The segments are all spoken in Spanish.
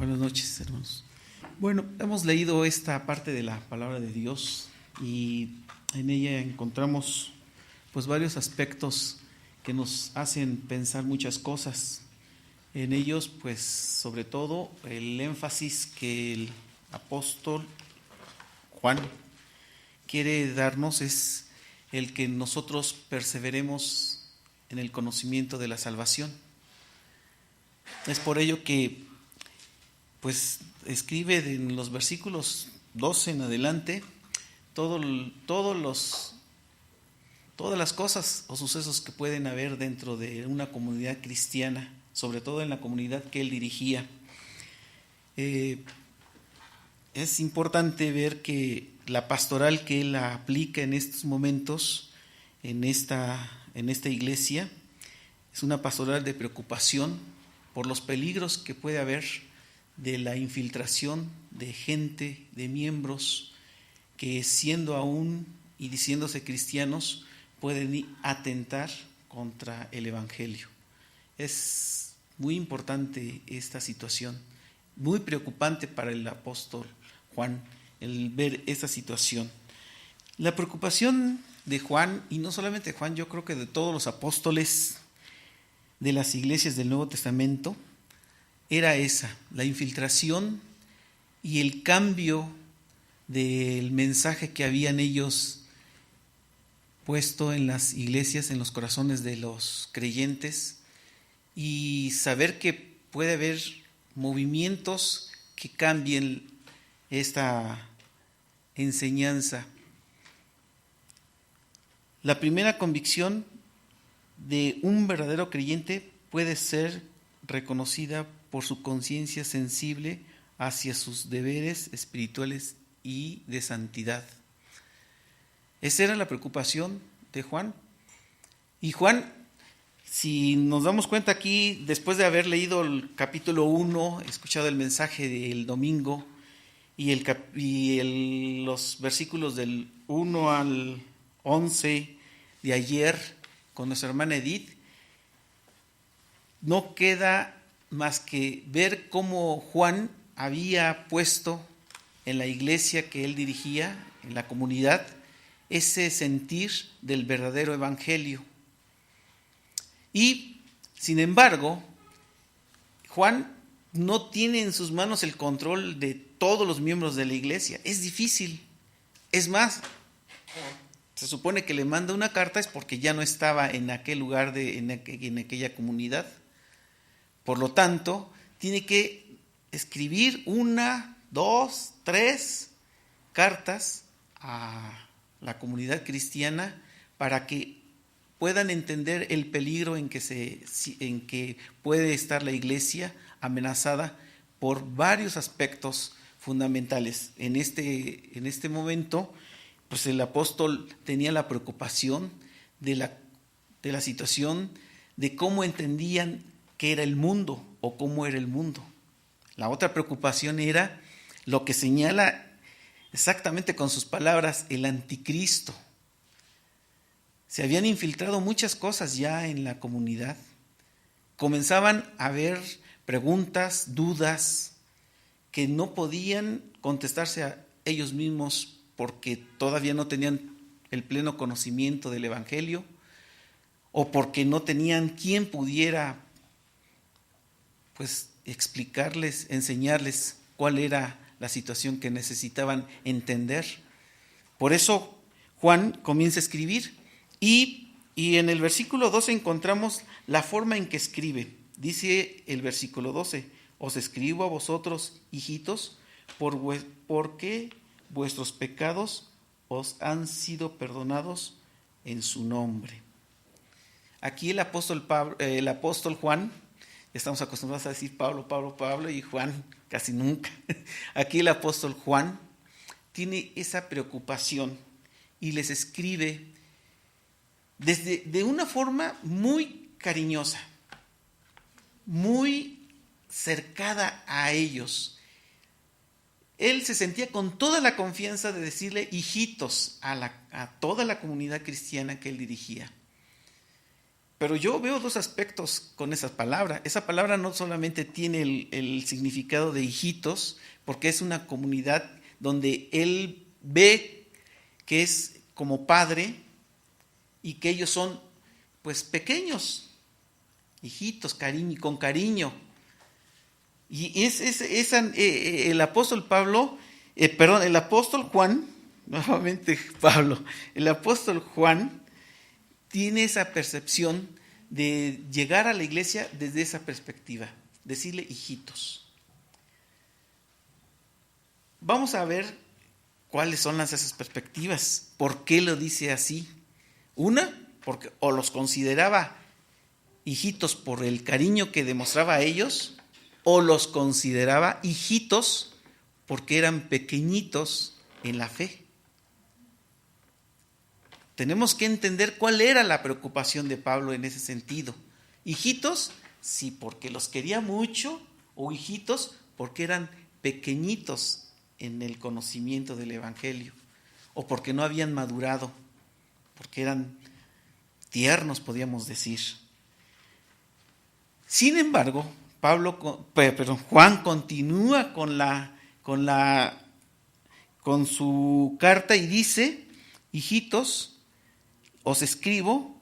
Buenas noches, hermanos. Bueno, hemos leído esta parte de la palabra de Dios y en ella encontramos pues varios aspectos que nos hacen pensar muchas cosas. En ellos, pues, sobre todo el énfasis que el apóstol Juan quiere darnos es el que nosotros perseveremos en el conocimiento de la salvación. Es por ello que pues escribe en los versículos 12 en adelante todas las cosas o sucesos que pueden haber dentro de una comunidad cristiana, sobre todo en la comunidad que él dirigía. Es importante ver que la pastoral que él aplica en estos momentos, en esta iglesia, es una pastoral de preocupación por los peligros que puede haber de la infiltración de gente, de miembros que siendo aún y diciéndose cristianos pueden atentar contra el Evangelio. Es muy importante esta situación, muy preocupante para el apóstol Juan el ver esta situación. La preocupación de Juan, y no solamente de Juan, yo creo que de todos los apóstoles de las iglesias del Nuevo Testamento, era esa, la infiltración y el cambio del mensaje que habían ellos puesto en las iglesias, en los corazones de los creyentes, y saber que puede haber movimientos que cambien esta enseñanza. La primera convicción de un verdadero creyente puede ser reconocida por su conciencia sensible hacia sus deberes espirituales y de santidad. Esa era la preocupación de Juan. Y Juan, si nos damos cuenta aquí, después de haber leído el capítulo 1, escuchado el mensaje del domingo y los versículos del 1 al 11 de ayer con nuestra hermana Edith, no queda más que ver cómo Juan había puesto en la iglesia que él dirigía, en la comunidad, ese sentir del verdadero evangelio. Y, sin embargo, Juan no tiene en sus manos el control de todos los miembros de la iglesia. Es difícil. Es más, se supone que le manda una carta es porque ya no estaba en aquel lugar, en aquella comunidad. Por lo tanto, tiene que escribir 1, 2, 3 cartas a la comunidad cristiana para que puedan entender el peligro en que puede estar la iglesia amenazada por varios aspectos fundamentales. En este momento, pues el apóstol tenía la preocupación de la situación, de cómo entendían qué era el mundo o cómo era el mundo. La otra preocupación era lo que señala exactamente con sus palabras el anticristo. Se habían infiltrado muchas cosas ya en la comunidad. Comenzaban a haber preguntas, dudas que no podían contestarse a ellos mismos porque todavía no tenían el pleno conocimiento del Evangelio o porque no tenían quien pudiera pues explicarles, enseñarles cuál era la situación que necesitaban entender. Por eso Juan comienza a escribir y en el versículo 12 encontramos la forma en que escribe. Dice el versículo 12: os escribo a vosotros, hijitos, porque vuestros pecados os han sido perdonados en su nombre. Aquí el apóstol Juan, estamos acostumbrados a decir Pablo, Pablo, Pablo, y Juan casi nunca. Aquí el apóstol Juan tiene esa preocupación y les escribe de una forma muy cariñosa, muy cercada a ellos. Él se sentía con toda la confianza de decirle hijitos a toda la comunidad cristiana que él dirigía. Pero yo veo dos aspectos con esa palabra. Esa palabra no solamente tiene el significado de hijitos, porque es una comunidad donde él ve que es como padre y que ellos son pues pequeños, hijitos, cariño, con cariño. Y el apóstol Pablo, el apóstol Juan, nuevamente Pablo, el apóstol Juan tiene esa percepción de llegar a la iglesia desde esa perspectiva, decirle hijitos. Vamos a ver cuáles son esas perspectivas, por qué lo dice así. Una, porque o los consideraba hijitos por el cariño que demostraba a ellos, o los consideraba hijitos porque eran pequeñitos en la fe. Tenemos que entender cuál era la preocupación de Pablo en ese sentido. Hijitos, sí, porque los quería mucho, o hijitos porque eran pequeñitos en el conocimiento del Evangelio, o porque no habían madurado, porque eran tiernos, podríamos decir. Sin embargo, Juan continúa con su carta y dice: hijitos, os escribo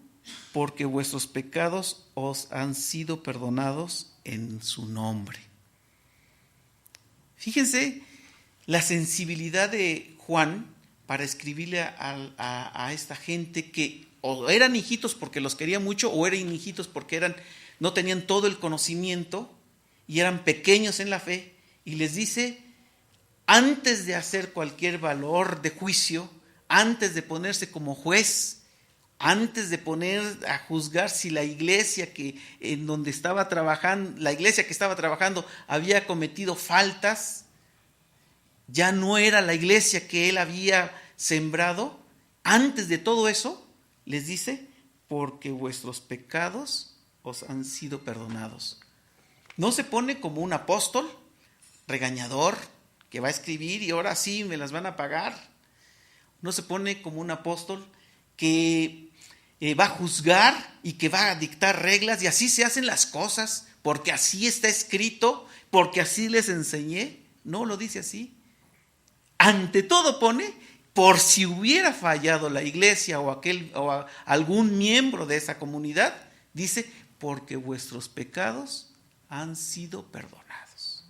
porque vuestros pecados os han sido perdonados en su nombre. Fíjense la sensibilidad de Juan para escribirle a esta gente que o eran hijitos porque los quería mucho, o eran hijitos porque no tenían todo el conocimiento y eran pequeños en la fe, y les dice, antes de hacer cualquier valor de juicio, antes de ponerse como juez, antes de poner a juzgar si la iglesia que estaba trabajando había cometido faltas, ya no era la iglesia que él había sembrado, antes de todo eso, les dice, porque vuestros pecados os han sido perdonados. No se pone como un apóstol regañador que va a escribir y ahora sí me las van a pagar. No se pone como un apóstol que va a juzgar y que va a dictar reglas y así se hacen las cosas, porque así está escrito, porque así les enseñé. No lo dice así. Ante todo pone, por si hubiera fallado la iglesia o algún miembro de esa comunidad, dice, porque vuestros pecados han sido perdonados.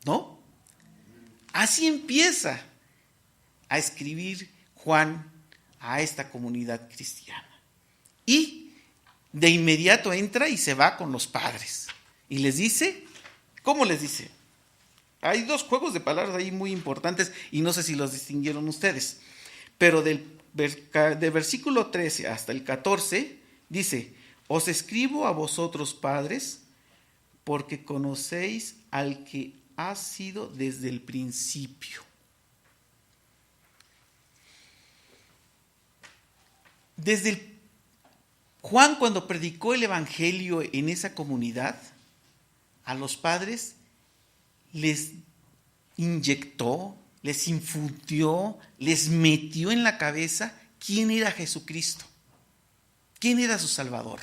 ¿No? Así empieza a escribir Juan a esta comunidad cristiana. Y de inmediato entra y se va con los padres. Y les dice, ¿cómo les dice? Hay dos juegos de palabras ahí muy importantes y no sé si los distinguieron ustedes. Pero del versículo 13 hasta el 14 dice, os escribo a vosotros padres porque conocéis al que ha sido desde el principio. Juan, cuando predicó el evangelio en esa comunidad, a los padres les inyectó, les infundió, les metió en la cabeza quién era Jesucristo, quién era su Salvador.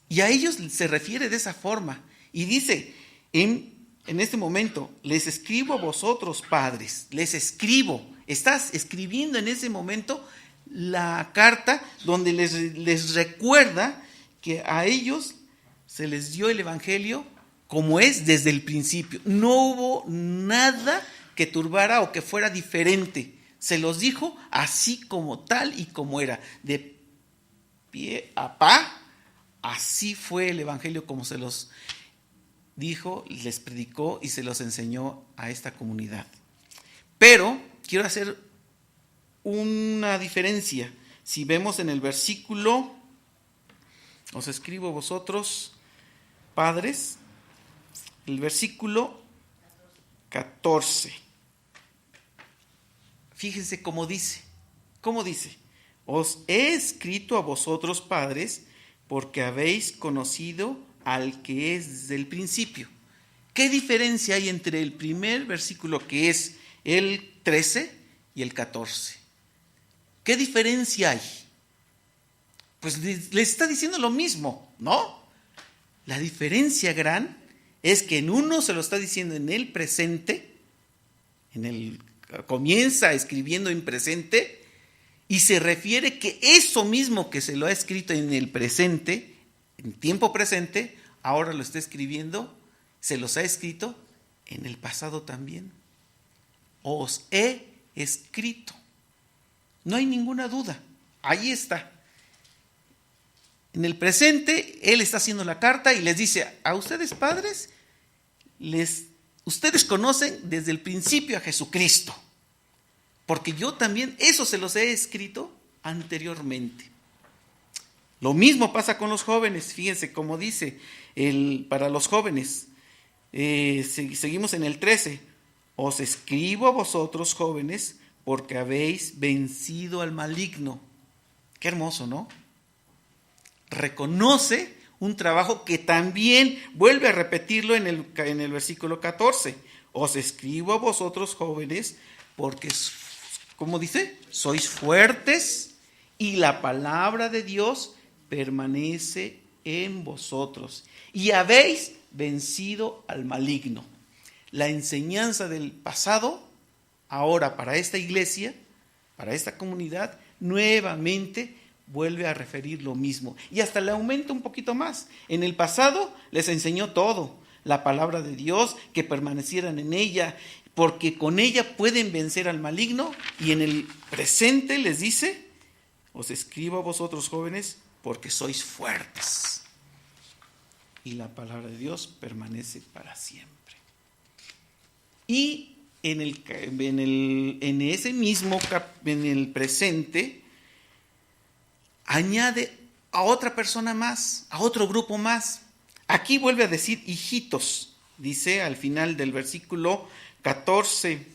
Y a ellos se refiere de esa forma. Y dice, en este momento, les escribo a vosotros padres, les escribo. Estás escribiendo en ese momento la carta donde les recuerda que a ellos se les dio el evangelio como es desde el principio. No hubo nada que turbara o que fuera diferente. Se los dijo así como tal y como era. De pie a pa, así fue el evangelio como se los dijo, les predicó y se los enseñó a esta comunidad. Pero quiero hacer una diferencia. Si vemos en el versículo, os escribo vosotros, padres, el versículo 14. Fíjense cómo dice. ¿Cómo dice? Os he escrito a vosotros, padres, porque habéis conocido al que es desde el principio. ¿Qué diferencia hay entre el primer versículo, que es el 13, y el 14? ¿Qué diferencia hay? pues les está diciendo lo mismo, ¿no? La diferencia gran es que en uno se lo está diciendo en el presente, comienza escribiendo en presente y se refiere que eso mismo que se lo ha escrito en el presente, en tiempo presente, ahora lo está escribiendo, se los ha escrito en el pasado también. Os he escrito. No hay ninguna duda, ahí está. En el presente, él está haciendo la carta y les dice, a ustedes padres, ustedes conocen desde el principio a Jesucristo, porque yo también eso se los he escrito anteriormente. Lo mismo pasa con los jóvenes, fíjense cómo dice para los jóvenes. Seguimos en el 13. Os escribo a vosotros jóvenes porque habéis vencido al maligno. Qué hermoso, ¿no? Reconoce un trabajo que también vuelve a repetirlo en el versículo 14. Os escribo a vosotros jóvenes porque, ¿cómo dice? Sois fuertes y la palabra de Dios permanece en vosotros y habéis vencido al maligno. La enseñanza del pasado, ahora para esta iglesia, para esta comunidad, nuevamente vuelve a referir lo mismo y hasta le aumenta un poquito más. En el pasado les enseñó todo, la palabra de Dios, que permanecieran en ella, porque con ella pueden vencer al maligno, y en el presente les dice, os escribo a vosotros jóvenes porque sois fuertes y la palabra de Dios permanece para siempre. Y en el presente añade a otra persona más, a otro grupo más. Aquí vuelve a decir hijitos, dice al final del versículo 14,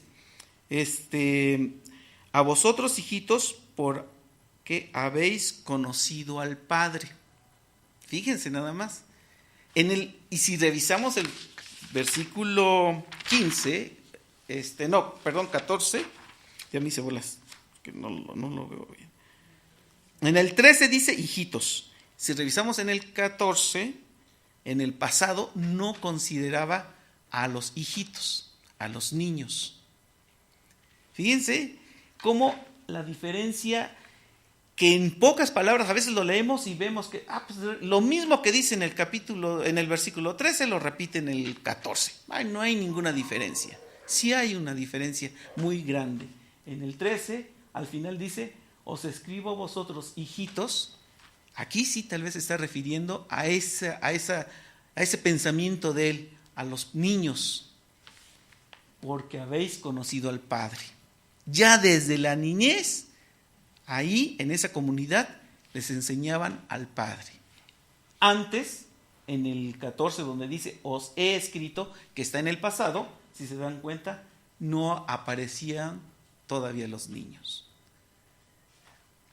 a vosotros hijitos porque habéis conocido al Padre. Fíjense nada más. Y si revisamos el versículo 15, 14, ya me hice bolas, que no lo veo bien. En el 13 dice hijitos. Si revisamos en el 14, en el pasado no consideraba a los hijitos, a los niños. Fíjense cómo la diferencia, que en pocas palabras a veces lo leemos y vemos que pues lo mismo que dice en el versículo 13 lo repite en el 14. No hay ninguna diferencia. Sí hay una diferencia muy grande. En el 13 al final dice, os escribo a vosotros hijitos. Aquí sí tal vez se está refiriendo a ese pensamiento de él, a los niños, porque habéis conocido al Padre. Ya desde la niñez, ahí en esa comunidad les enseñaban al Padre. Antes, en el 14 donde dice os he escrito, que está en el pasado, si se dan cuenta, no aparecían todavía los niños.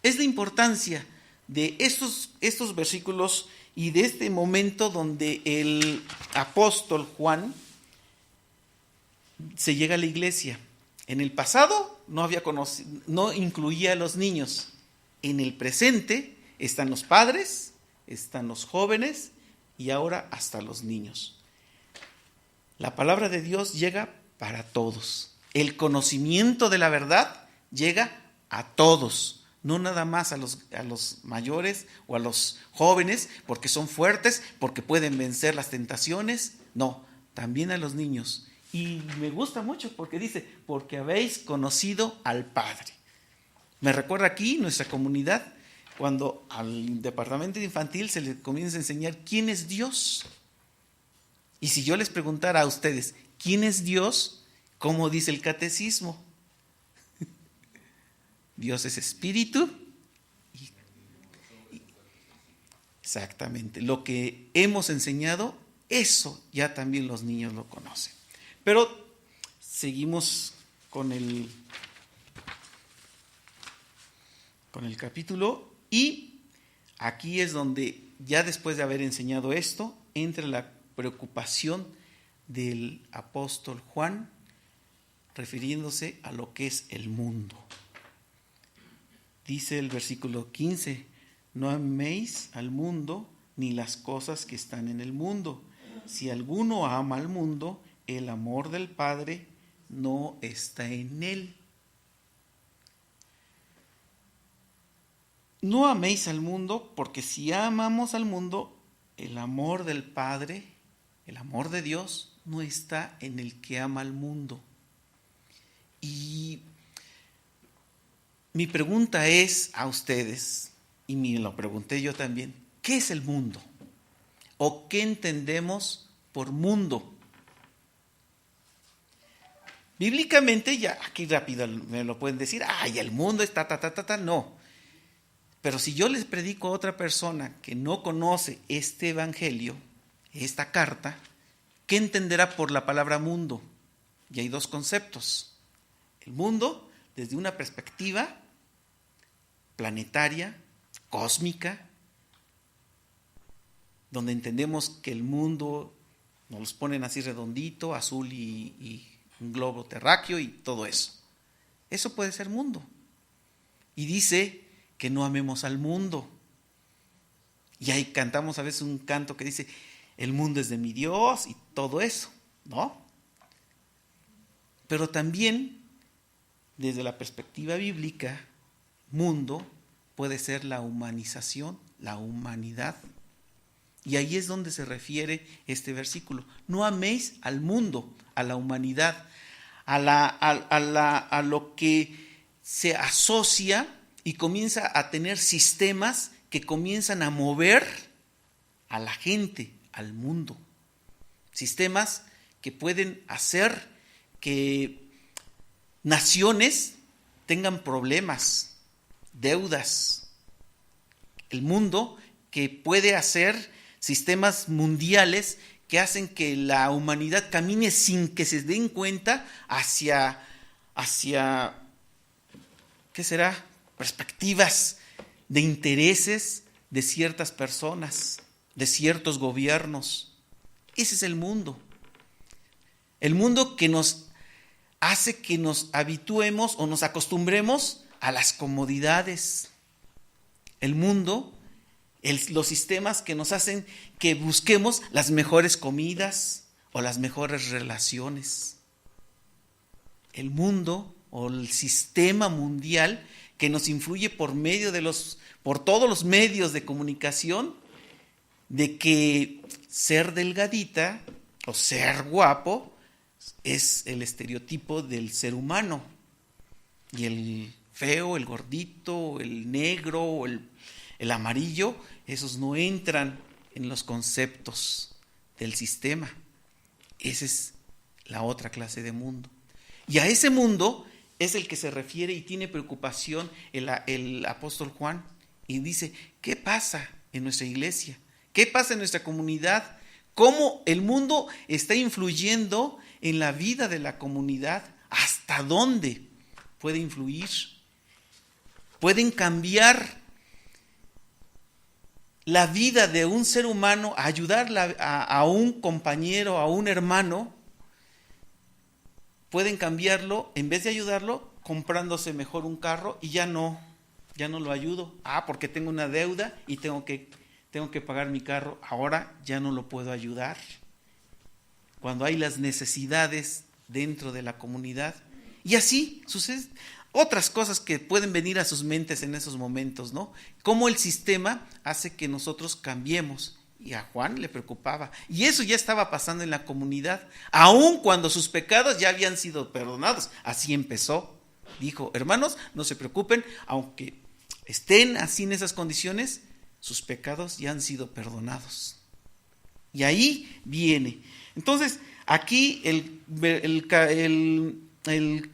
Es la importancia de estos versículos y de este momento donde el apóstol Juan se llega a la iglesia. En el pasado no incluía a los niños. En el presente están los padres, están los jóvenes y ahora hasta los niños. La palabra de Dios llega para todos. El conocimiento de la verdad llega a todos. No nada más a los mayores o a los jóvenes, porque son fuertes, porque pueden vencer las tentaciones. No, también a los niños. Y me gusta mucho porque dice, porque habéis conocido al Padre. Me recuerda aquí nuestra comunidad, cuando al departamento infantil se les comienza a enseñar quién es Dios. Y si yo les preguntara a ustedes, ¿quién es Dios? ¿Cómo dice el catecismo? Dios es espíritu. Exactamente. Lo que hemos enseñado, eso ya también los niños lo conocen. Pero seguimos con el capítulo, y aquí es donde ya después de haber enseñado esto, entra la preocupación del apóstol Juan, refiriéndose a lo que es el mundo. Dice el versículo 15, no améis al mundo ni las cosas que están en el mundo. Si alguno ama al mundo, el amor del Padre no está en él. No améis al mundo, porque si amamos al mundo, el amor del Padre, el amor de Dios, no está en el que ama al mundo. Y mi pregunta es a ustedes, y me lo pregunté yo también, ¿qué es el mundo? ¿O qué entendemos por mundo? Bíblicamente, ya aquí rápido me lo pueden decir, ay, el mundo está no. Pero si yo les predico a otra persona que no conoce este evangelio, esta carta, ¿qué entenderá por la palabra mundo? Y hay dos conceptos. El mundo, desde una perspectiva planetaria, cósmica, donde entendemos que el mundo nos los ponen así redondito, azul y un globo terráqueo y todo eso. Eso puede ser mundo. Y dice que no amemos al mundo. Y ahí cantamos a veces un canto que dice, el mundo es de mi Dios y todo eso, ¿no? Pero también, desde la perspectiva bíblica, mundo puede ser la humanización, la humanidad. Y ahí es donde se refiere este versículo. No améis al mundo, a la humanidad, a lo que se asocia y comienza a tener sistemas que comienzan a mover a la gente, al mundo. Sistemas que pueden hacer que naciones tengan problemas, deudas. El mundo que puede hacer sistemas mundiales que hacen que la humanidad camine sin que se den cuenta hacia ¿qué será? Perspectivas de intereses de ciertas personas, de ciertos gobiernos. Ese es el mundo. El mundo que nos hace que nos habituemos o nos acostumbremos a las comodidades. El mundo, los sistemas que nos hacen que busquemos las mejores comidas o las mejores relaciones. El mundo o el sistema mundial que nos influye por todos los medios de comunicación, de que ser delgadita o ser guapo es el estereotipo del ser humano. Y el feo, el gordito, el negro, el amarillo, esos no entran en los conceptos del sistema. Esa es la otra clase de mundo. Y a ese mundo es el que se refiere y tiene preocupación el apóstol Juan. Y dice, ¿qué pasa en nuestra iglesia? ¿Qué pasa en nuestra comunidad? ¿Cómo el mundo está influyendo en la vida de la comunidad? ¿Hasta dónde puede influir? ¿Pueden cambiar la vida de un ser humano, ayudar a un compañero, a un hermano? Pueden cambiarlo, en vez de ayudarlo, comprándose mejor un carro y ya no lo ayudo. Porque tengo una deuda y tengo que pagar mi carro, ahora ya no lo puedo ayudar. Cuando hay las necesidades dentro de la comunidad. Y así suceden otras cosas que pueden venir a sus mentes en esos momentos, ¿no? Cómo el sistema hace que nosotros cambiemos. Y a Juan le preocupaba. Y eso ya estaba pasando en la comunidad, aun cuando sus pecados ya habían sido perdonados. Así empezó. Dijo, hermanos, no se preocupen, aunque estén así en esas condiciones, sus pecados ya han sido perdonados. Y ahí viene. Entonces, aquí el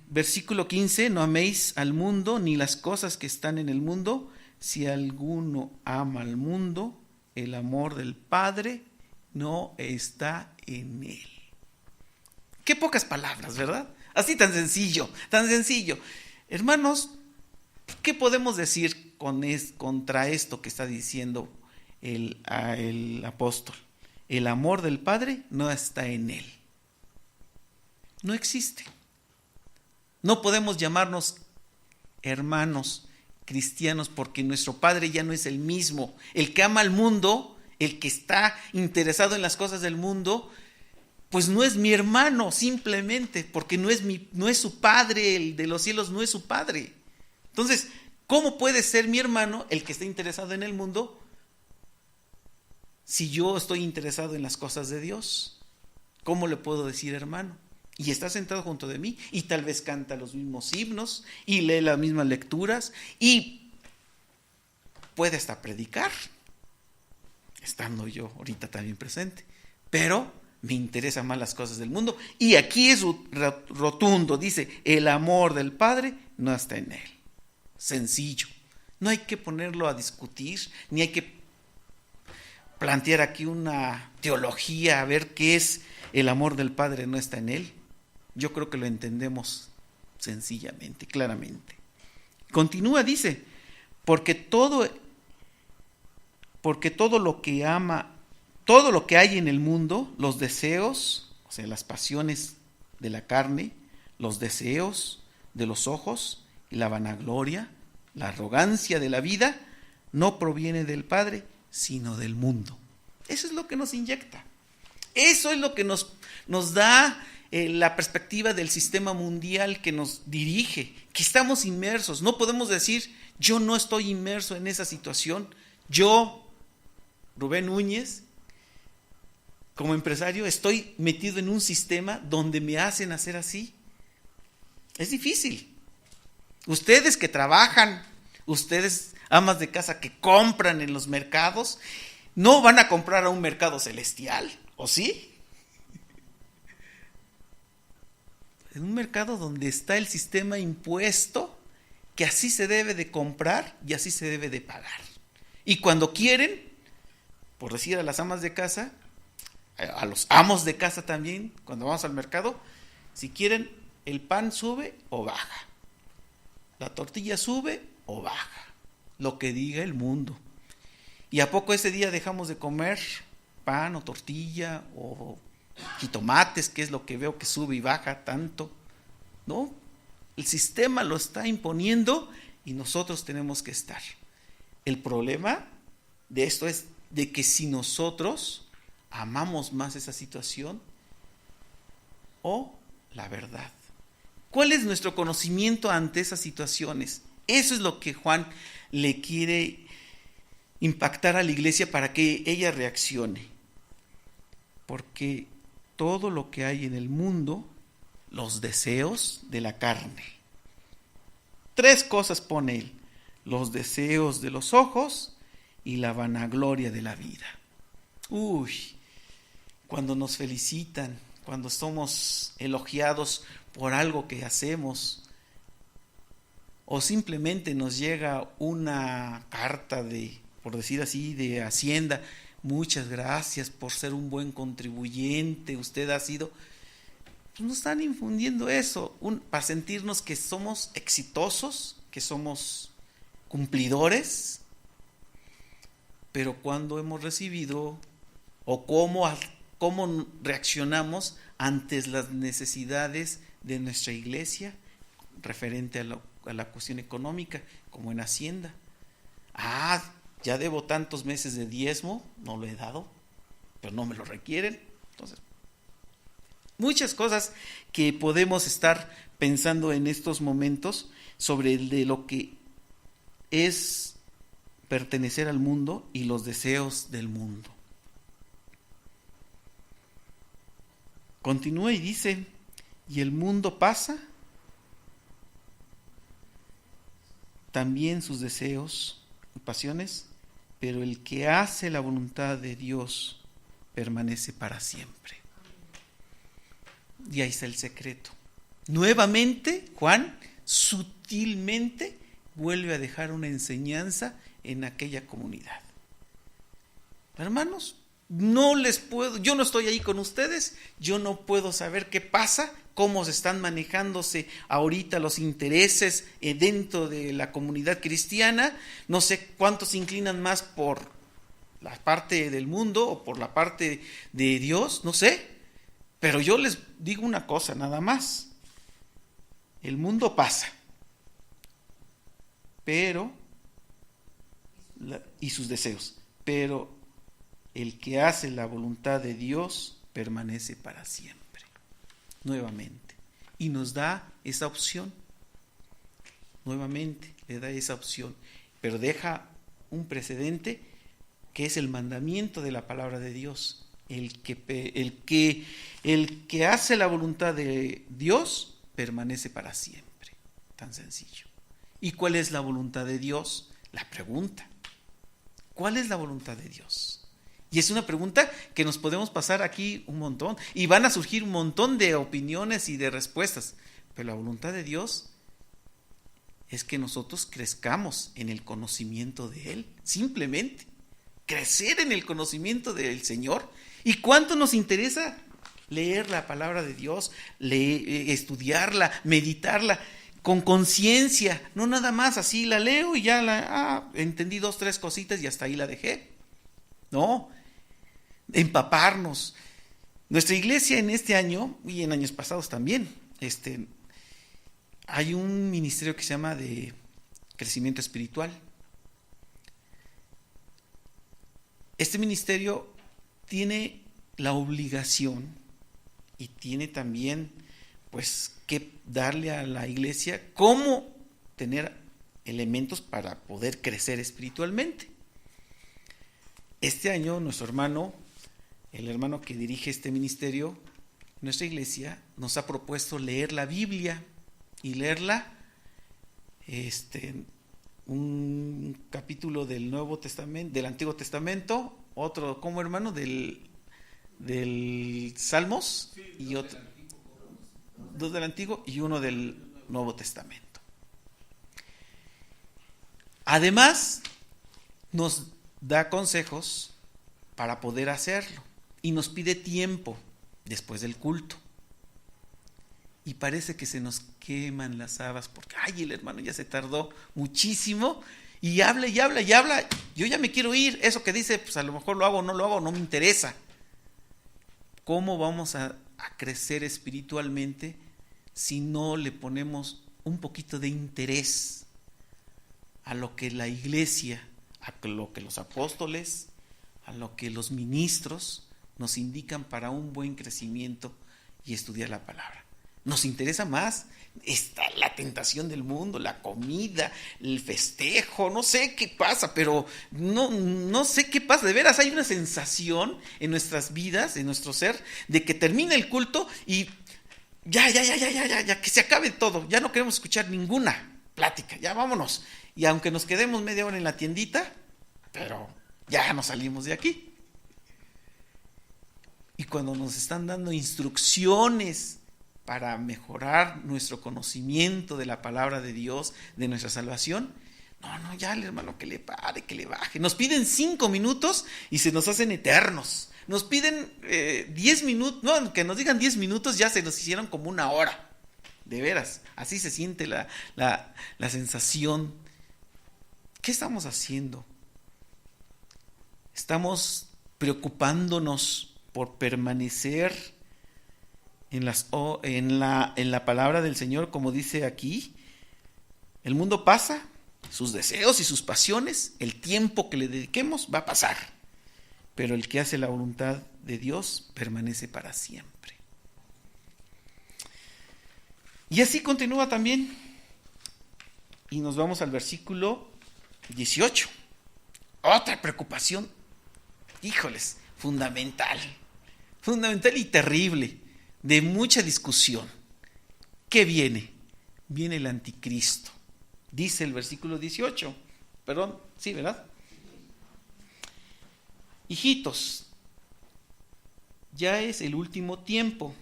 versículo 15, no améis al mundo ni las cosas que están en el mundo. Si alguno ama al mundo, el amor del Padre no está en él. Qué pocas palabras, ¿verdad? Así tan sencillo, tan sencillo. Hermanos, ¿qué podemos decir contra esto que está diciendo el apóstol? El amor del Padre no está en él. No existe. No podemos llamarnos hermanos cristianos, porque nuestro Padre ya no es el mismo. El que ama al mundo, el que está interesado en las cosas del mundo, pues no es mi hermano simplemente, porque no es su Padre, el de los cielos no es su Padre. Entonces, ¿cómo puede ser mi hermano el que está interesado en el mundo si yo estoy interesado en las cosas de Dios? ¿Cómo le puedo decir hermano? Y está sentado junto de mí y tal vez canta los mismos himnos y lee las mismas lecturas y puede hasta predicar, estando yo ahorita también presente, pero me interesan más las cosas del mundo. Y aquí es rotundo, dice, el amor del Padre no está en él. Sencillo, no hay que ponerlo a discutir, ni hay que plantear aquí una teología a ver qué es el amor del Padre no está en él. Yo creo que lo entendemos sencillamente, claramente. Continúa, dice, porque todo lo que ama, todo lo que hay en el mundo, los deseos, o sea, las pasiones de la carne, los deseos de los ojos y la vanagloria, la arrogancia de la vida, no proviene del Padre, sino del mundo. Eso es lo que nos inyecta. Eso es lo que nos da la perspectiva del sistema mundial que nos dirige, que estamos inmersos. No podemos decir, yo no estoy inmerso en esa situación. Yo, Rubén Núñez, como empresario, estoy metido en un sistema donde me hacen hacer así. Es difícil. Ustedes que trabajan, ustedes amas de casa que compran en los mercados, no van a comprar a un mercado celestial, ¿o sí? En un mercado donde está el sistema impuesto, que así se debe de comprar y así se debe de pagar. Y cuando quieren, por decir a las amas de casa, a los amos de casa también, cuando vamos al mercado, si quieren, el pan sube o baja, la tortilla sube o baja, lo que diga el mundo. ¿Y a poco ese día dejamos de comer pan o tortilla o jitomates, que es lo que veo que sube y baja tanto? No, el sistema lo está imponiendo y nosotros tenemos que estar. El problema de esto es de que si nosotros amamos más esa situación o la verdad. ¿Cuál es nuestro conocimiento ante esas situaciones? Eso es lo que Juan le quiere impactar a la iglesia para que ella reaccione. Porque todo lo que hay en el mundo, los deseos de la carne. 3 cosas pone él: los deseos de los ojos y la vanagloria de la vida. Cuando nos felicitan, cuando somos elogiados por algo que hacemos, o simplemente nos llega una carta de, por decir así, de Hacienda, muchas gracias por ser un buen contribuyente, usted ha sido, pues nos están infundiendo eso, para sentirnos que somos exitosos, que somos cumplidores. Pero cuando hemos recibido, o cómo reaccionamos ante las necesidades de nuestra iglesia referente a la cuestión económica, como en Hacienda. Ya debo tantos meses de diezmo, no lo he dado, pero no me lo requieren. Entonces, muchas cosas que podemos estar pensando en estos momentos sobre de lo que es pertenecer al mundo y los deseos del mundo. Continúa y dice, y el mundo pasa, también sus deseos y pasiones, pero el que hace la voluntad de Dios permanece para siempre. Y ahí está el secreto. Nuevamente, Juan sutilmente vuelve a dejar una enseñanza en aquella comunidad. Hermanos, yo no estoy ahí con ustedes, yo no puedo saber qué pasa, cómo se están manejándose ahorita los intereses dentro de la comunidad cristiana, no sé cuántos se inclinan más por la parte del mundo o por la parte de Dios, no sé, pero yo les digo una cosa nada más: el mundo pasa, pero y sus deseos, pero el que hace la voluntad de Dios permanece para siempre. Nuevamente. Y nos da esa opción. Nuevamente le da esa opción. Pero deja un precedente que es el mandamiento de la palabra de Dios. El que hace la voluntad de Dios permanece para siempre. Tan sencillo. ¿Y cuál es la voluntad de Dios? La pregunta. ¿Cuál es la voluntad de Dios? Y es una pregunta que nos podemos pasar aquí un montón. Y van a surgir un montón de opiniones y de respuestas. Pero la voluntad de Dios es que nosotros crezcamos en el conocimiento de Él. Simplemente. Crecer en el conocimiento del Señor. ¿Y cuánto nos interesa leer la palabra de Dios? Estudiarla, meditarla con conciencia. No nada más así la leo y ya entendí 2, 3 cositas y hasta ahí la dejé. No. Empaparnos. Nuestra iglesia en este año y en años pasados también, hay un ministerio que se llama de crecimiento espiritual. Este ministerio tiene la obligación y tiene también pues que darle a la iglesia cómo tener elementos para poder crecer espiritualmente. Este año nuestro hermano, el hermano que dirige este ministerio, nuestra iglesia, nos ha propuesto leer la Biblia y leerla un capítulo del Nuevo Testamento, del Antiguo Testamento, otro como hermano del Salmos, sí, y otro dos del Antiguo y uno del Nuevo Testamento. Además, nos da consejos para poder hacerlo y nos pide tiempo después del culto. Y parece que se nos queman las habas porque, el hermano ya se tardó muchísimo y habla y habla y habla. Yo ya me quiero ir. Eso que dice, pues a lo mejor lo hago o no lo hago, no me interesa. ¿Cómo vamos a crecer espiritualmente si no le ponemos un poquito de interés a lo que la iglesia, a lo que los apóstoles, a lo que los ministros nos indican para un buen crecimiento y estudiar la palabra? Nos interesa más la tentación del mundo, la comida, el festejo, no sé qué pasa, pero no sé qué pasa. De veras hay una sensación en nuestras vidas, en nuestro ser, de que termina el culto y ya, que se acabe todo. Ya no queremos escuchar ninguna plática, ya vámonos. Y aunque nos quedemos media hora en la tiendita, pero ya nos salimos de aquí. Y cuando nos están dando instrucciones para mejorar nuestro conocimiento de la palabra de Dios, de nuestra salvación, no, ya el hermano que le pare, que le baje. Nos piden 5 minutos y se nos hacen eternos. Nos piden 10 minutos, no, que nos digan 10 minutos, ya se nos hicieron como 1 hora. De veras, así se siente la sensación. ¿Qué estamos haciendo? Estamos preocupándonos por permanecer en la palabra del Señor, como dice aquí. El mundo pasa, sus deseos y sus pasiones, el tiempo que le dediquemos va a pasar, pero el que hace la voluntad de Dios permanece para siempre. Y así continúa también, y nos vamos al versículo 18. Otra preocupación, híjoles, fundamental y terrible, de mucha discusión. ¿Qué viene? Viene el anticristo. Dice el versículo 18. Perdón, sí, ¿verdad? Hijitos, ya es el último tiempo,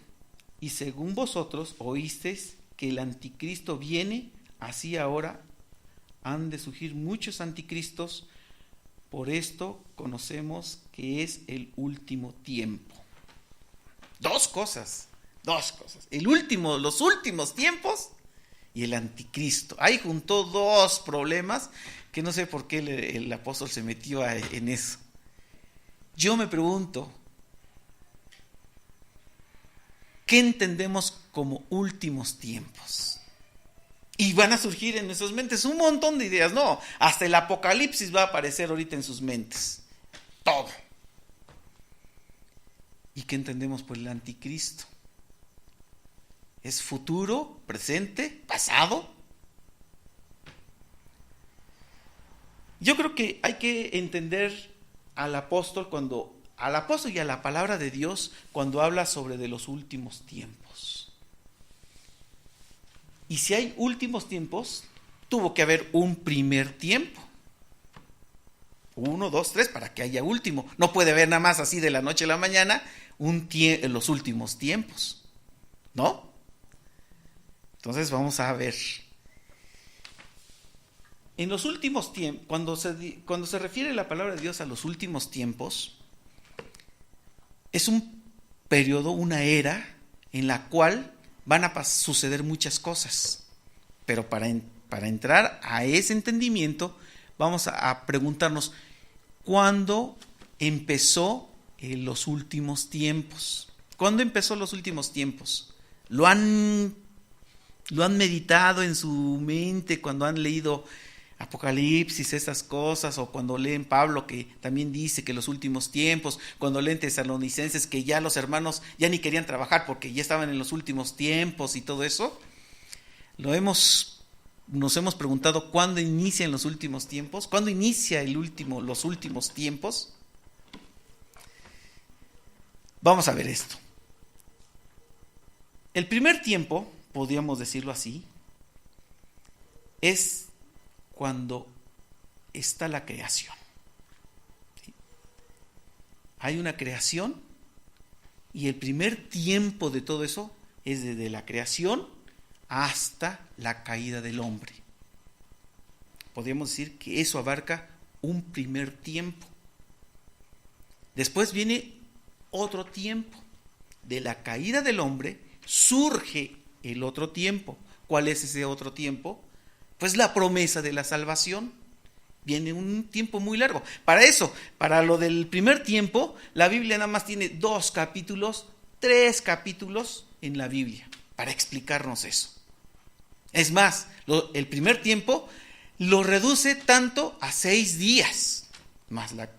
y según vosotros oísteis que el anticristo viene, así ahora han de surgir muchos anticristos. Por esto conocemos que es el último tiempo. Dos cosas. Los últimos tiempos y el anticristo. Ahí juntó 2 problemas que no sé por qué el apóstol se metió en eso. Yo me pregunto, ¿qué entendemos como últimos tiempos? Y van a surgir en nuestras mentes un montón de ideas. No, hasta el Apocalipsis va a aparecer ahorita en sus mentes. Todo. ¿Y qué entendemos por el anticristo? ¿Es futuro, presente, pasado? Yo creo que hay que entender al apóstol y a la palabra de Dios cuando habla sobre de los últimos tiempos. Y si hay últimos tiempos, tuvo que haber un primer tiempo. 1, 2, 3, para que haya último. No puede haber nada más así de la noche a la mañana en los últimos tiempos, ¿no? Entonces vamos a ver. En los últimos tiempos, cuando se refiere la palabra de Dios a los últimos tiempos, es un periodo, una era en la cual van a suceder muchas cosas. Pero para entrar a ese entendimiento, vamos a preguntarnos, ¿cuándo empezó los últimos tiempos? ¿Cuándo empezó los últimos tiempos? ¿Lo han meditado en su mente cuando han leído Apocalipsis, esas cosas, o cuando leen Pablo, que también dice que los últimos tiempos, cuando leen Tesalonicenses, que ya los hermanos ya ni querían trabajar porque ya estaban en los últimos tiempos y todo eso? Nos hemos preguntado cuándo inician los últimos tiempos, cuándo inicia los últimos tiempos. Vamos a ver esto. El primer tiempo, podríamos decirlo así, es cuando está la creación. ¿Sí? Hay una creación y el primer tiempo de todo eso es desde la creación hasta la caída del hombre. Podríamos decir que eso abarca un primer tiempo. Después viene otro tiempo. De la caída del hombre surge el otro tiempo. ¿Cuál es ese otro tiempo? Pues la promesa de la salvación. Viene un tiempo muy largo. Para eso, para lo del primer tiempo, la Biblia nada más tiene 2 capítulos, 3 capítulos en la Biblia para explicarnos eso. Es más, el primer tiempo lo reduce tanto a 6 días, más la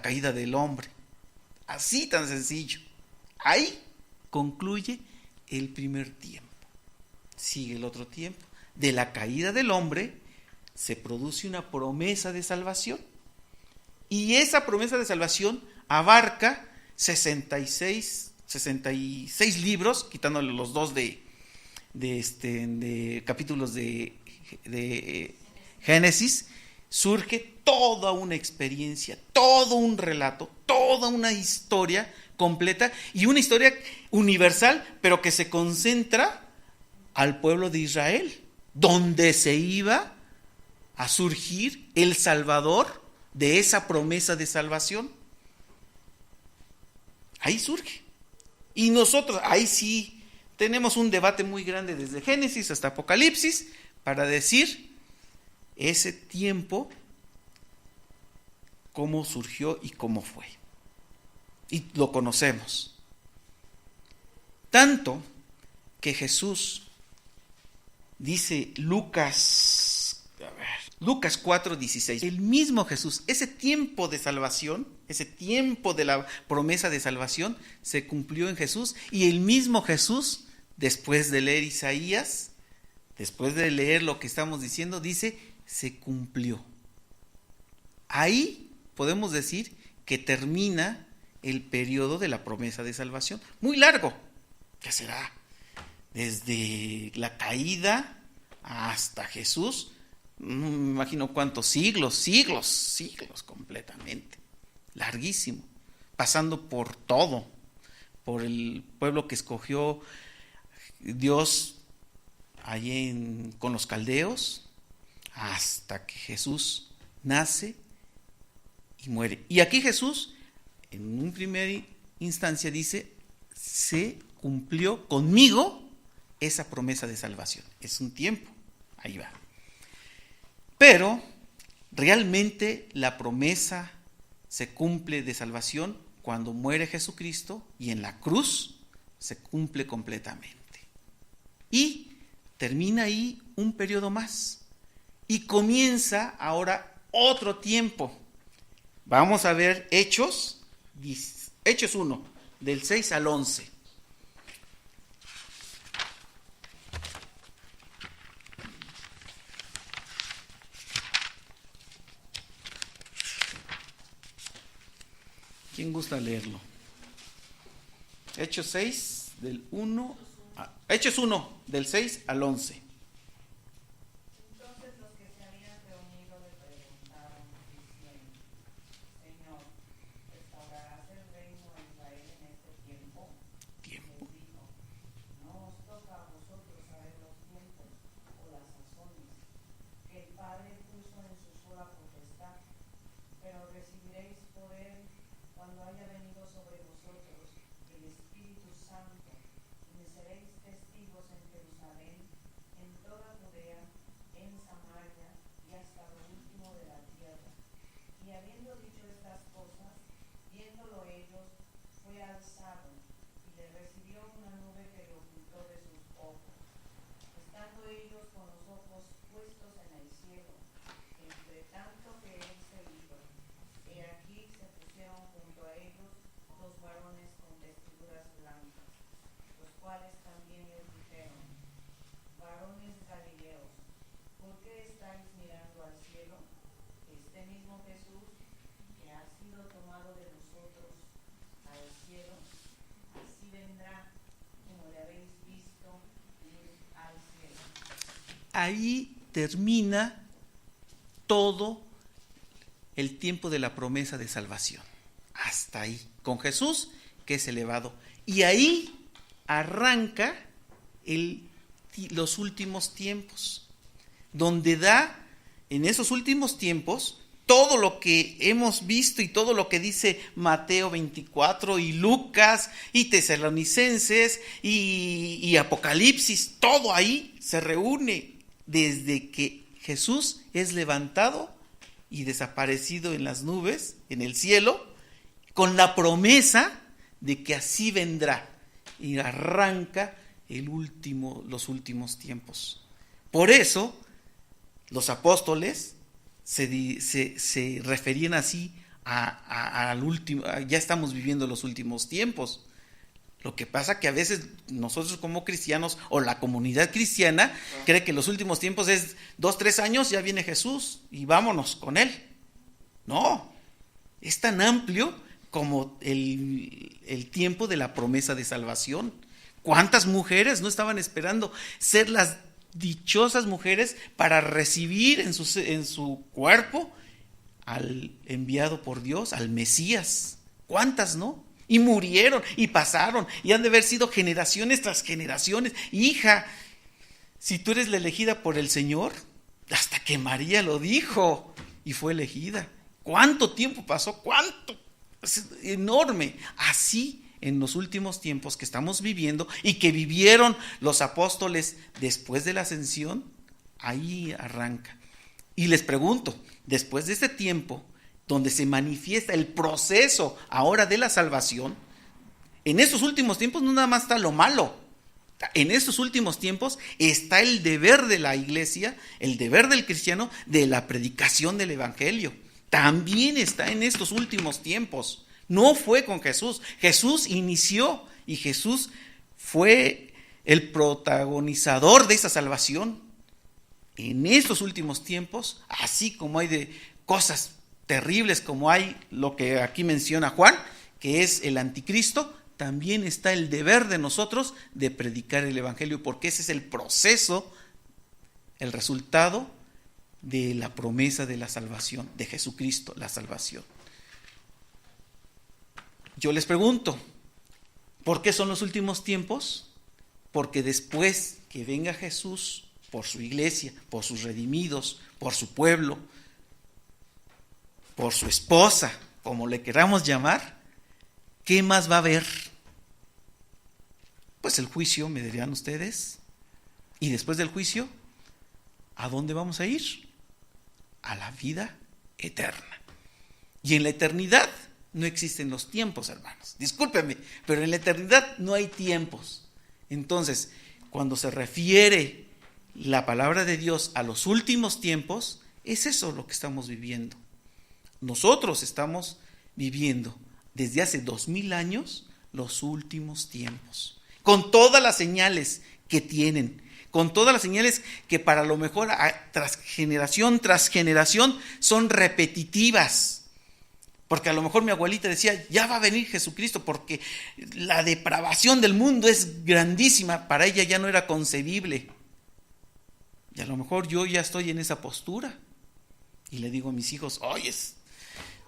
caída del hombre. Así tan sencillo. Ahí concluye el primer tiempo. Sigue el otro tiempo. De la caída del hombre se produce una promesa de salvación. Y esa promesa de salvación abarca 66 libros, quitándole los 2 de capítulos de Génesis. Surge toda una experiencia, todo un relato, toda una historia completa y una historia universal, pero que se concentra al pueblo de Israel, donde se iba a surgir el Salvador de esa promesa de salvación. Ahí surge. Y nosotros, ahí sí, tenemos un debate muy grande desde Génesis hasta Apocalipsis para decir ese tiempo, cómo surgió y cómo fue. Y lo conocemos. Tanto que Jesús, dice Lucas 4:16, el mismo Jesús, ese tiempo de salvación, ese tiempo de la promesa de salvación se cumplió en Jesús, y el mismo Jesús, después de leer Isaías, después de leer lo que estamos diciendo, dice, se cumplió. Ahí podemos decir que termina el periodo de la promesa de salvación. Muy largo, que será desde la caída hasta Jesús, no me imagino cuántos siglos completamente, larguísimo, pasando por todo, por el pueblo que escogió Dios allí con los caldeos, hasta que Jesús nace y muere. Y aquí Jesús, en un primer instancia, dice, se cumplió conmigo esa promesa de salvación. Es un tiempo, ahí va. Pero realmente la promesa se cumple de salvación cuando muere Jesucristo y en la cruz se cumple completamente. Y termina ahí un periodo más. Y comienza ahora otro tiempo. Vamos a ver Hechos 1, del 6 al 11. ¿Quién gusta leerlo? Hechos 6, Hechos 1, del 6 al 11. Entonces los que se habían reunido le preguntaron, diciendo: Señor, ¿restaurarás el reino de Israel en este tiempo? Les dijo: no os toca a vosotros saber los tiempos o las sazones que el Padre puso en su sola potestad, pero recibiréis poder cuando haya venido sobre vosotros el Espíritu Santo, y me seréis testigos en Jerusalén, en toda Judea, en Samaria y hasta lo último de la tierra. Y habiendo dicho estas cosas, viéndolo ellos, fue alzado, y le recibió una nube que le ocultó de sus ojos. Estando ellos con los ojos puestos en el cielo, entre tanto que él se iba, he aquí se pusieron junto a ellos dos varones con vestiduras blancas, los cuales también les dijeron: varones galileos, ¿por qué estáis mirando al cielo? Este mismo Jesús, que ha sido tomado de nosotros al cielo, así vendrá como le habéis visto ir al cielo. Ahí termina todo el tiempo de la promesa de salvación. Hasta ahí, con Jesús, que es elevado. Y ahí arranca los últimos tiempos, donde da, en esos últimos tiempos, todo lo que hemos visto y todo lo que dice Mateo 24 y Lucas y Tesalonicenses y Apocalipsis, todo ahí se reúne desde que Jesús es levantado y desaparecido en las nubes, en el cielo, con la promesa de que así vendrá y arranca los últimos tiempos. Por eso los apóstoles se referían así al último, ya estamos viviendo los últimos tiempos. Lo que pasa que a veces nosotros como cristianos o la comunidad cristiana cree que los últimos tiempos es 2-3 años, ya viene Jesús y vámonos con él. No, es tan amplio como el tiempo de la promesa de salvación. ¿Cuántas mujeres no estaban esperando ser las dichosas mujeres para recibir en su cuerpo al enviado por Dios, al Mesías? ¿Cuántas no? Y murieron y pasaron y han de haber sido generaciones tras generaciones. Hija, si tú eres la elegida por el Señor, hasta que María lo dijo y fue elegida. ¿Cuánto tiempo pasó? ¿Cuánto? Es enorme. Así en los últimos tiempos que estamos viviendo y que vivieron los apóstoles después de la ascensión, ahí arranca. Y les pregunto, después de este tiempo donde se manifiesta el proceso ahora de la salvación, en estos últimos tiempos no nada más está lo malo. En estos últimos tiempos está el deber de la iglesia, el deber del cristiano de la predicación del evangelio. También está en estos últimos tiempos. No fue con Jesús. Jesús inició y Jesús fue el protagonizador de esa salvación. En estos últimos tiempos, así como hay de cosas terribles como hay lo que aquí menciona Juan, que es el anticristo, también está el deber de nosotros de predicar el evangelio, porque ese es el proceso, el resultado de la promesa de la salvación, de Jesucristo, la salvación. Yo les pregunto, ¿por qué son los últimos tiempos? Porque después que venga Jesús por su iglesia, por sus redimidos, por su pueblo, por su esposa, como le queramos llamar, ¿qué más va a haber? Pues el juicio, me dirían ustedes. Y después del juicio, ¿a dónde vamos a ir? A la vida eterna. Y en la eternidad no existen los tiempos, hermanos. Discúlpenme, pero en la eternidad no hay tiempos. Entonces, cuando se refiere la palabra de Dios a los últimos tiempos, es eso lo que estamos viviendo. Nosotros estamos viviendo desde hace 2000 años los últimos tiempos, con todas las señales que tienen, con todas las señales que para lo mejor tras generación son repetitivas. Porque a lo mejor mi abuelita decía, ya va a venir Jesucristo, porque la depravación del mundo es grandísima, para ella ya no era concebible. Y a lo mejor yo ya estoy en esa postura. Y le digo a mis hijos, oye,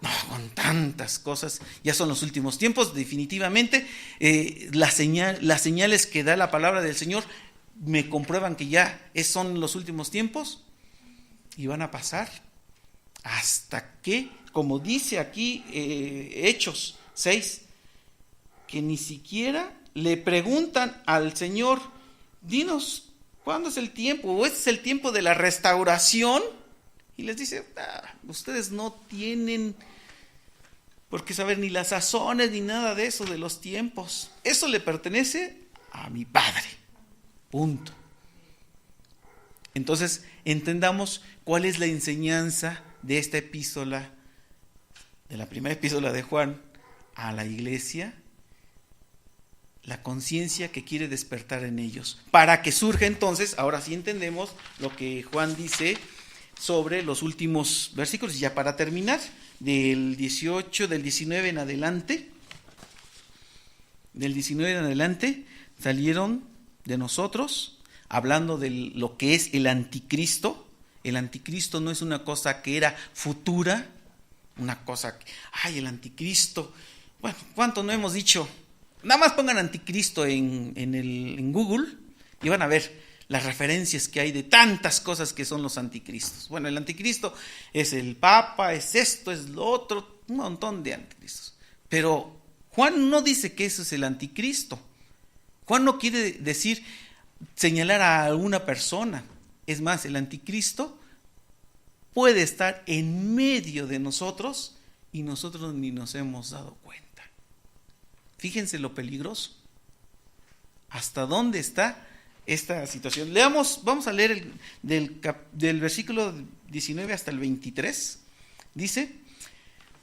no, con tantas cosas, ya son los últimos tiempos, definitivamente. Las señales que da la palabra del Señor me comprueban que ya son los últimos tiempos y van a pasar hasta que, como dice aquí Hechos 6, que ni siquiera le preguntan al Señor, dinos, ¿cuándo es el tiempo? ¿O este es el tiempo de la restauración? Y les dice, ustedes no tienen por qué saber ni las sazones ni nada de eso, de los tiempos. Eso le pertenece a mi Padre. Punto. Entonces, entendamos cuál es la enseñanza de esta epístola, de la primera epístola de Juan a la iglesia, la conciencia que quiere despertar en ellos, para que surja entonces, ahora sí entendemos lo que Juan dice sobre los últimos versículos, y ya para terminar, del 18, del 19 en adelante, salieron de nosotros, hablando de lo que es el anticristo. El anticristo no es una cosa que era futura, una cosa que, el anticristo, bueno, ¿cuánto no hemos dicho? Nada más pongan anticristo en Google y van a ver las referencias que hay de tantas cosas que son los anticristos. Bueno, el anticristo es el papa, es esto, es lo otro, un montón de anticristos. Pero Juan no dice que eso es el anticristo. Juan no quiere decir señalar a alguna persona. Es más, el anticristo puede estar en medio de nosotros y nosotros ni nos hemos dado cuenta. Fíjense lo peligroso. ¿Hasta dónde está esta situación? Leamos, vamos a leer del versículo 19 hasta el 23. Dice,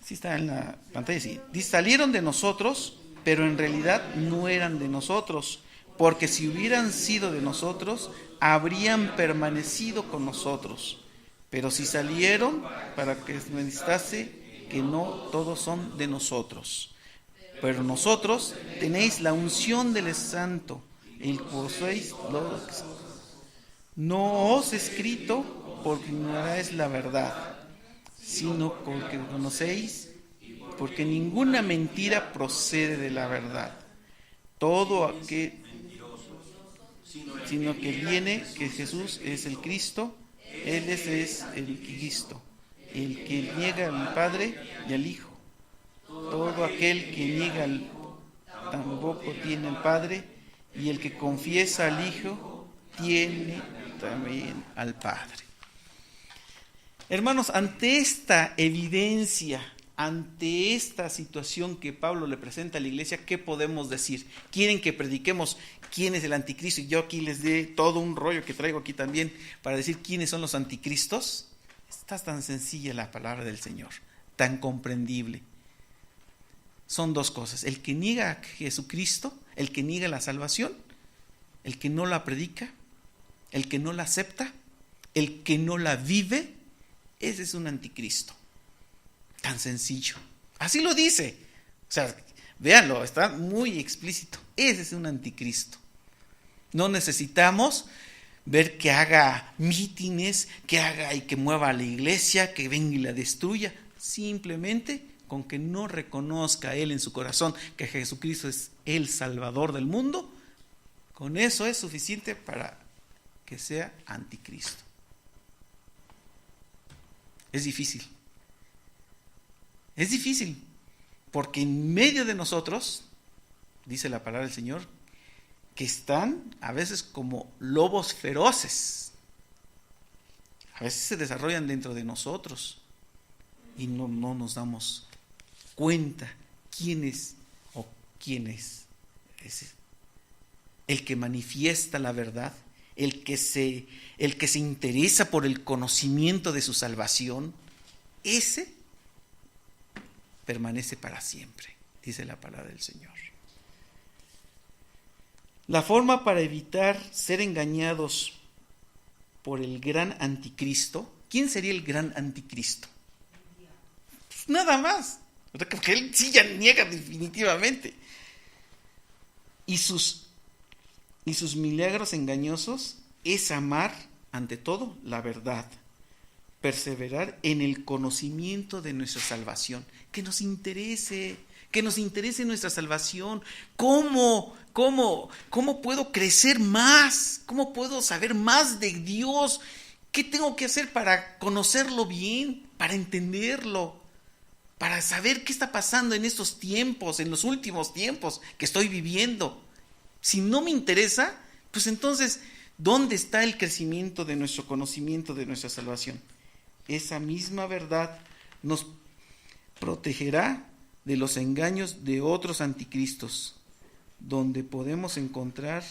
sí está en la pantalla, sí. Dice, salieron de nosotros, pero en realidad no eran de nosotros, porque si hubieran sido de nosotros, habrían permanecido con nosotros. Pero si salieron, para que se manifestase que no todos son de nosotros. Pero nosotros tenéis la unción del Santo, el que poseéis los. No os he escrito porque ignoráis la verdad, sino porque conocéis, porque ninguna mentira procede de la verdad. Todo aquel, sino que viene, que Jesús es el Cristo, Él es el Cristo, el que niega al Padre y al Hijo. Todo aquel que niega tampoco tiene al Padre, y el que confiesa al Hijo tiene también al Padre. Hermanos, ante esta evidencia, ante esta situación que Pablo le presenta a la iglesia, ¿qué podemos decir? ¿Quieren que prediquemos quién es el anticristo? Y yo aquí les dé todo un rollo que traigo aquí también para decir quiénes son los anticristos. Está tan sencilla la palabra del Señor, tan comprendible. Son dos cosas: el que niega a Jesucristo, el que niega la salvación, el que no la predica, el que no la acepta, el que no la vive, ese es un anticristo. Tan sencillo. Así lo dice. O sea, véanlo, está muy explícito. Ese es un anticristo. No necesitamos ver que haga mítines, que haga y que mueva a la iglesia, que venga y la destruya. Simplemente con que no reconozca a él en su corazón que Jesucristo es el Salvador del mundo, con eso es suficiente para que sea anticristo. Es difícil. Es difícil, porque en medio de nosotros, dice la palabra del Señor, que están a veces como lobos feroces. A veces se desarrollan dentro de nosotros y no nos damos cuenta quién es o quién es ese. El que manifiesta la verdad, el que se interesa por el conocimiento de su salvación, ese permanece para siempre, dice la palabra del Señor. La forma para evitar ser engañados por el gran anticristo. ¿Quién sería el gran anticristo? Pues nada más. Porque él sí ya niega definitivamente. Y sus milagros engañosos es amar, ante todo, la verdad. Perseverar en el conocimiento de nuestra salvación. Que nos interese nuestra salvación. ¿Cómo puedo crecer más? ¿Cómo puedo saber más de Dios? ¿Qué tengo que hacer para conocerlo bien? Para entenderlo. Para saber qué está pasando en estos tiempos, en los últimos tiempos que estoy viviendo. Si no me interesa, pues entonces, ¿dónde está el crecimiento de nuestro conocimiento de nuestra salvación? Esa misma verdad nos protegerá de los engaños de otros anticristos, donde podemos encontrar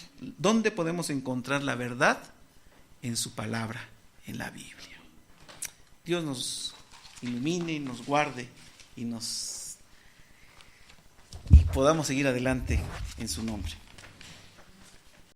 la verdad en su palabra, en la Biblia. Dios nos ilumine, nos guarde y podamos seguir adelante en su nombre.